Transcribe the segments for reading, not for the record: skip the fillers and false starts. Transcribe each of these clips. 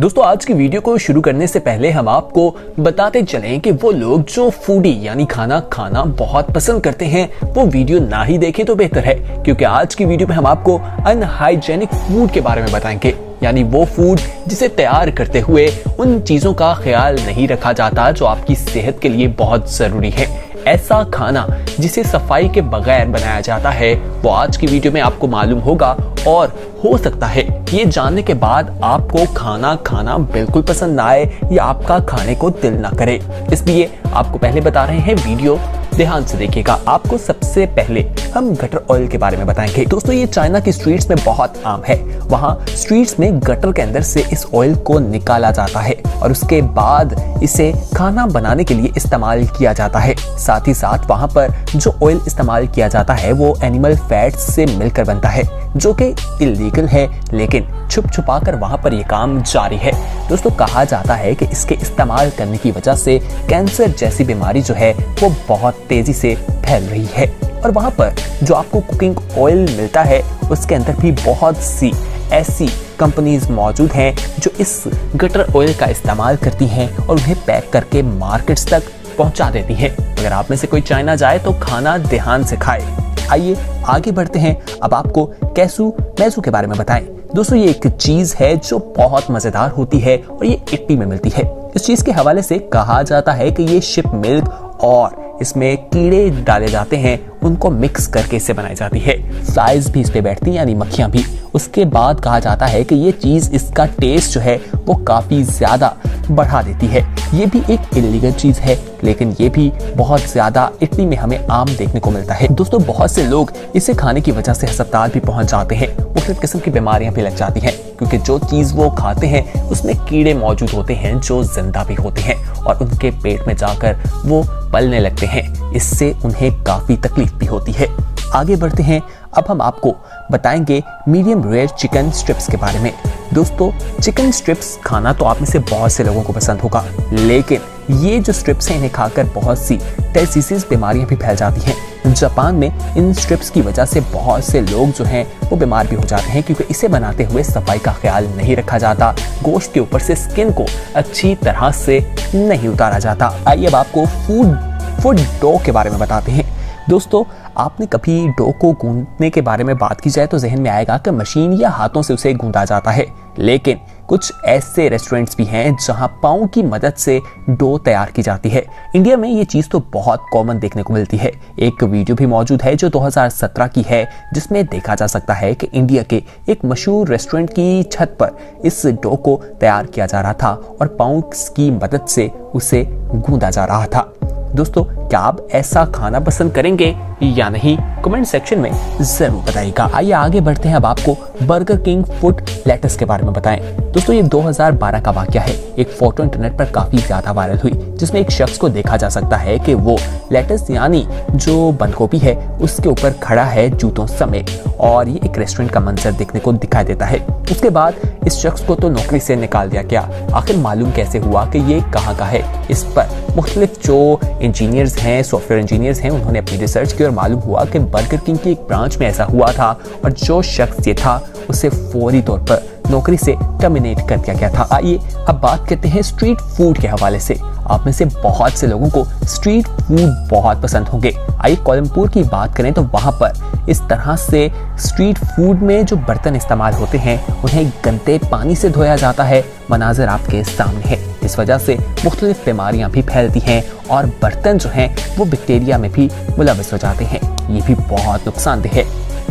दोस्तों आज की वीडियो को शुरू करने से पहले हम आपको बताते चलें कि वो लोग जो फूडी यानी खाना खाना बहुत पसंद करते हैं वो वीडियो ना ही देखें तो बेहतर है, क्योंकि आज की वीडियो में हम आपको अनहाइजेनिक फूड के बारे में बताएंगे। यानी वो फूड जिसे तैयार करते हुए उन चीजों का ख्याल नहीं रखा जाता जो आपकी सेहत के लिए बहुत जरूरी है। ऐसा खाना जिसे सफाई के बगैर बनाया जाता है वो आज की वीडियो में आपको मालूम होगा, और हो सकता है ये जानने के बाद आपको खाना खाना बिल्कुल पसंद ना आए या आपका खाने को दिल ना करे। इसलिए आपको पहले बता रहे हैं, वीडियो ध्यान से देखिएगा। आपको सबसे पहले हम गटर ऑयल के बारे में बताएंगे। दोस्तों ये चाइना की स्ट्रीट्स में बहुत आम है। वहाँ स्ट्रीट्स में गटर के अंदर से इस ऑयल को निकाला जाता है और उसके बाद इसे खाना बनाने के लिए इस्तेमाल किया जाता है। साथ ही साथ वहाँ पर जो ऑयल इस्तेमाल किया जाता है वो एनिमल फैट्स से मिलकर बनता है, जो कि इलीगल है, लेकिन छुप छुपा कर वहाँ पर ये काम जारी है। दोस्तों कहा जाता है कि इसके इस्तेमाल करने की वजह से कैंसर जैसी बीमारी जो है वो बहुत तेजी से फैल रही है। और वहाँ पर जो आपको कुकिंग ऑयल मिलता है उसके अंदर भी बहुत सी ऐसी कंपनीज मौजूद हैं जो इस गटर ऑयल का इस्तेमाल करती हैं और उन्हें पैक करके मार्केट्स तक पहुंचा देती हैं। अगर आप में से कोई चाइना जाए तो खाना ध्यान से खाए। आइए आगे बढ़ते हैं, अब आपको कैसू मैसू के बारे में बताएं। दोस्तों ये एक चीज है जो बहुत मजेदार होती है और ये इटली में मिलती है। इस चीज के हवाले से कहा जाता है कि ये शिप मिल्क और इसमें कीड़े डाले जाते हैं, उनको मिक्स करके इसे बनाई जाती है। फ्लाइज भी इस पे बैठती हैं, यानी मक्खियां भी। उसके बाद कहा जाता है कि ये चीज, इसका टेस्ट जो है वो काफी ज्यादा बढ़ा देती है। ये भी एक इलीगल चीज है, लेकिन ये भी बहुत ज्यादा इटली में हमें आम देखने को मिलता है। दोस्तों बहुत से लोग इसे खाने की वजह से अस्पताल भी पहुंच जाते हैं। मुख्तलिफ किस्म की बीमारियां भी लग जाती हैं, क्योंकि जो चीज वो खाते हैं उसमें कीड़े मौजूद होते हैं जो जिंदा भी होते हैं और उनके पेट में जाकर वो पलने लगते हैं। इससे उन्हें काफी तकलीफ भी होती है। आगे बढ़ते हैं, अब हम आपको बताएंगे मीडियम रेयर चिकन स्ट्रिप्स के बारे में। दोस्तों चिकन स्ट्रिप्स खाना तो आप में से बहुत से लोगों को पसंद होगा, लेकिन ये जो स्ट्रिप्स हैं इन्हें खाकर बहुत सी डिसीजेस बीमारियां भी फैल जाती हैं। जापान में इन स्ट्रिप्स की वजह से बहुत से लोग जो हैं वो बीमार भी हो जाते हैं, क्योंकि इसे बनाते हुए सफाई का ख्याल नहीं रखा जाता। गोश्त के ऊपर से स्किन को अच्छी तरह से नहीं उतारा जाता। आइए अब आपको फूड डो के बारे में बताते हैं। दोस्तों आपने कभी डो को गूंदने के बारे में बात की जाए तो जहन में आएगा कि मशीन या हाथों से उसे गूंदा जाता है, लेकिन कुछ ऐसे रेस्टोरेंट्स भी हैं जहां पाँव की मदद से डो तैयार की जाती है। इंडिया में ये चीज़ तो बहुत कॉमन देखने को मिलती है। एक वीडियो भी मौजूद है जो 2017 की है, जिसमें देखा जा सकता है कि इंडिया के एक मशहूर रेस्टोरेंट की छत पर इस डो को तैयार किया जा रहा था और पाँव की मदद से उसे गूंदा जा रहा था। दोस्तों क्या आप ऐसा खाना पसंद करेंगे या नहीं, कमेंट सेक्शन में जरूर बताइएगा। आइए आगे बढ़ते हैं, अब आपको बर्गर किंग फुट लेटस के बारे में बताएं। दोस्तों ये 2012 का वाकया है। एक फोटो इंटरनेट पर काफी ज्यादा वायरल हुई, जिसमें एक शख्स को देखा जा सकता है कि वो लेटस यानी जो बंद गोभी है उसके ऊपर खड़ा है जूतों समेत, और ये एक रेस्टोरेंट का मंजर देखने को दिखाई देता है। उसके बाद इस शख्स को तो नौकरी से निकाल दिया गया। आखिर मालूम कैसे हुआ कि ये कहाँ का है? इस पर मुख्तलिफ जो इंजीनियर्स हैं, सॉफ्टवेयर इंजीनियर्स हैं, उन्होंने अपनी रिसर्च की और मालूम हुआ कि बर्गर किंग की एक ब्रांच में ऐसा हुआ था और जो शख्स ये था उसे फौरी तौर पर नौकरी से टर्मिनेट कर दिया गया था। आइए अब बात करते हैं स्ट्रीट फूड के हवाले से। आप में से बहुत से लोगों को स्ट्रीट फूड बहुत पसंद होंगे। आइए कोलमपुर की बात करें तो वहाँ पर इस तरह से स्ट्रीट फूड में जो बर्तन इस्तेमाल होते हैं उन्हें गंदे पानी से धोया जाता है। मनाजिर आपके सामने है। इस वजह से मुख्तलिफ बीमारियां भी फैलती हैं और बर्तन जो हैं वो बैक्टीरिया में भी मुलविस हो जाते हैं। ये भी बहुत नुकसानदेह है।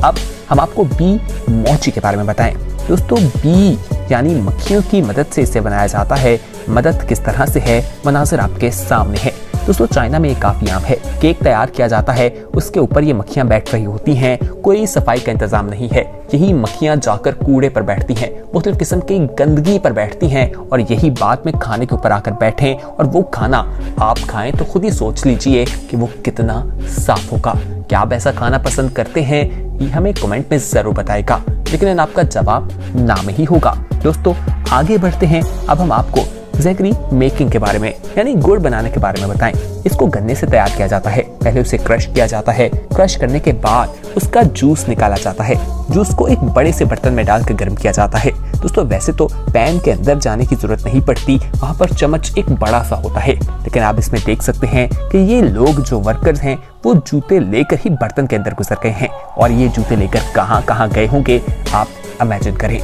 अब हम आपको बी मोची के बारे में बताएं। दोस्तों बी यानी मक्खियों की मदद से इसे बनाया जाता है। मदद किस तरह से है, मनाजिर आपके सामने है। दोस्तों चाइना में ये काफी आम है। केक तैयार किया जाता है, उसके ऊपर ये मक्खियां बैठ रही होती हैं। कोई सफाई का इंतजाम नहीं है। यही मक्खियां जाकर कूड़े पर बैठती हैं, मुख्तलिफ किस्म की गंदगी पर बैठती हैं और यही बाद में खाने के ऊपर आकर बैठें और वो खाना आप खाएं तो खुद ही सोच लीजिए कि वो कितना साफ होगा। क्या आप ऐसा खाना पसंद करते हैं? ये हमें कमेंट में जरूर बताएगा, लेकिन आपका जवाब ना में ही होगा। दोस्तों आगे बढ़ते हैं, अब हम आपको जैगरी मेकिंग के बारे में यानी गुड़ बनाने के बारे में बताएं। इसको गन्ने से तैयार किया जाता है। पहले उसे क्रश किया जाता है। क्रश करने के बाद उसका जूस निकाला जाता है। जूस को एक बड़े से बर्तन में डालकर गर्म किया जाता है। दोस्तों वैसे तो पैन के अंदर जाने की जरूरत नहीं पड़ती, वहाँ पर चम्मच एक बड़ा सा होता है, लेकिन आप इसमें देख सकते हैं कि ये लोग जो वर्कर्स हैं वो जूते लेकर ही बर्तन के अंदर गुजर गए हैं, और ये जूते लेकर कहाँ कहाँ गए होंगे आप इमेजिन करें।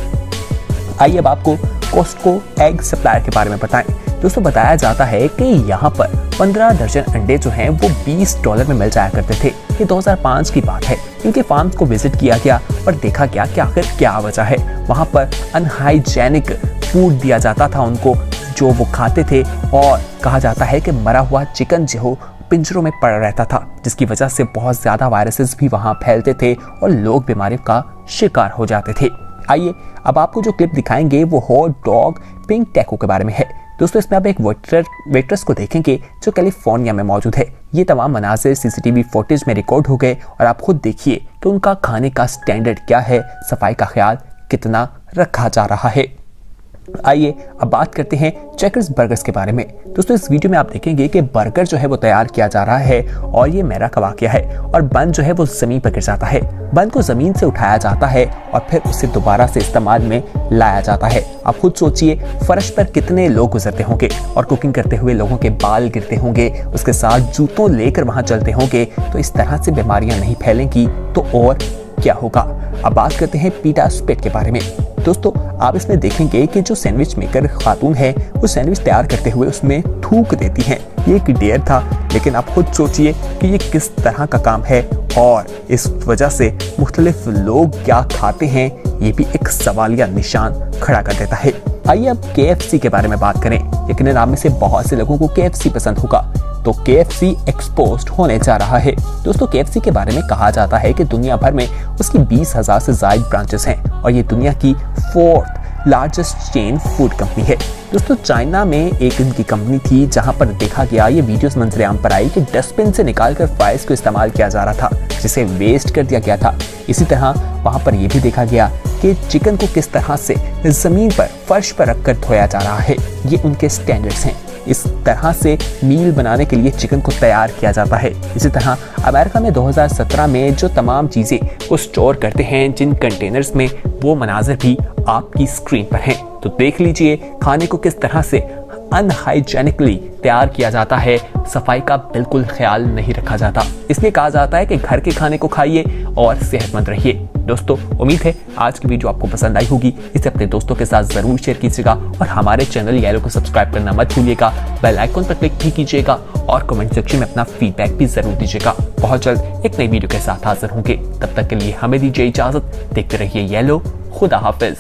आइए अब आपको कॉस्टको एग सप्लायर के बारे में बताएं। दोस्तों बताया जाता है कि यहाँ पर 15 दर्जन अंडे जो हैं वो $20 में मिल जाया करते थे। ये 2005 की बात है। इनके फार्म्स को विजिट किया गया और देखा गया कि आखिर क्या वजह है। वहाँ पर अनहाइजेनिक फूड दिया जाता था उनको, जो वो खाते थे, और कहा जाता है कि मरा हुआ चिकन जो हो पिंजरों में पड़ा रहता था, जिसकी वजह से बहुत ज्यादा वायरसेस भी वहाँ फैलते थे और लोग बीमारी का शिकार हो जाते थे। आइए अब आपको जो क्लिप दिखाएंगे वो हॉट डॉग पिंक टैको के बारे में है। दोस्तों इसमें आप एक वेट्रेस को देखेंगे जो कैलिफोर्निया में मौजूद है। ये तमाम मनाज़िर सीसीटीवी फुटेज में रिकॉर्ड हो गए और आप खुद देखिए कि उनका खाने का स्टैंडर्ड क्या है, सफाई का ख्याल कितना रखा जा रहा है। आइए अब बात करते हैं चेकर्स बर्गर्स के बारे में। दोस्तों इस वीडियो में आप देखेंगे कि बर्गर जो है वो तैयार किया जा रहा है, और ये मेरा का वाकया है, और बन जो है वो जमीन पर गिर जाता है। बन को जमीन से उठाया जाता है और फिर उसे दोबारा से इस्तेमाल में लाया जाता है। आप खुद सोचिए फर्श पर कितने लोग गुजरते होंगे, और कुकिंग करते हुए लोगों के बाल गिरते होंगे, उसके साथ जूतों लेकर वहां चलते होंगे। तो इस तरह से बीमारियां नहीं फैलेंगी तो और क्या होगा। अब बात करते हैं पिटा स्पिट के बारे में। दोस्तों आप इसमें देखेंगे कि जो सैंडविच मेकर खातून है वो सैंडविच तैयार करते हुए उसमें थूक देती हैं। ये एक डेयर था, लेकिन आप खुद सोचिए कि ये किस तरह का काम है, और इस वजह से मुख्तलिफ लोग क्या खाते हैं ये भी एक सवालिया निशान खड़ा कर देता है। आइए अब KFC के बारे में बात करें। यकीनन आप में से बहुत से लोगों को KFC पसंद होगा, तो KFC एक्सपोज्ड होने जा रहा है। दोस्तों KFC के बारे में कहा जाता है कि दुनिया भर में उसकी 20,000 से ज्यादा ब्रांचेस हैं, और ये दुनिया की 4th largest chain food company है। दोस्तों चाइना में एक इनकी कंपनी थी जहां पर देखा गया, ये वीडियोस मंजरेआम पर आई कि डस्टबिन से निकालकर फ्राइज को इस्तेमाल किया जा रहा था, जिसे वेस्ट कर दिया गया था। इसी तरह वहां पर यह भी देखा गया कि चिकन को किस तरह से जमीन पर फर्श पर रखकर धोया जा रहा है। ये उनके स्टैंडर्ड्स हैं। इस तरह से मील बनाने के लिए चिकन को तैयार किया जाता है। इसी तरह अमेरिका में 2017 में जो तमाम चीजें वो स्टोर करते हैं जिन कंटेनर्स में, वो मनाजिर भी आपकी स्क्रीन पर हैं। तो देख लीजिए खाने को किस तरह से अनहाइजेनिकली तैयार किया जाता है, सफाई का बिल्कुल ख्याल नहीं रखा जाता। इसलिए कहा जाता है कि घर के खाने को खाइए और सेहतमंद रहिए। दोस्तों उम्मीद है आज की वीडियो आपको पसंद आई होगी। इसे अपने दोस्तों के साथ जरूर शेयर कीजिएगा, और हमारे चैनल येलो को सब्सक्राइब करना मत भूलिएगा। बेल आइकन पर क्लिक भी कीजिएगा, और कमेंट सेक्शन में अपना फीडबैक भी जरूर दीजिएगा। बहुत जल्द एक नई वीडियो के साथ हाजिर होंगे। तब तक के लिए हमें दीजिए इजाजत। देखते रहिए येलो। खुदा हाफिज।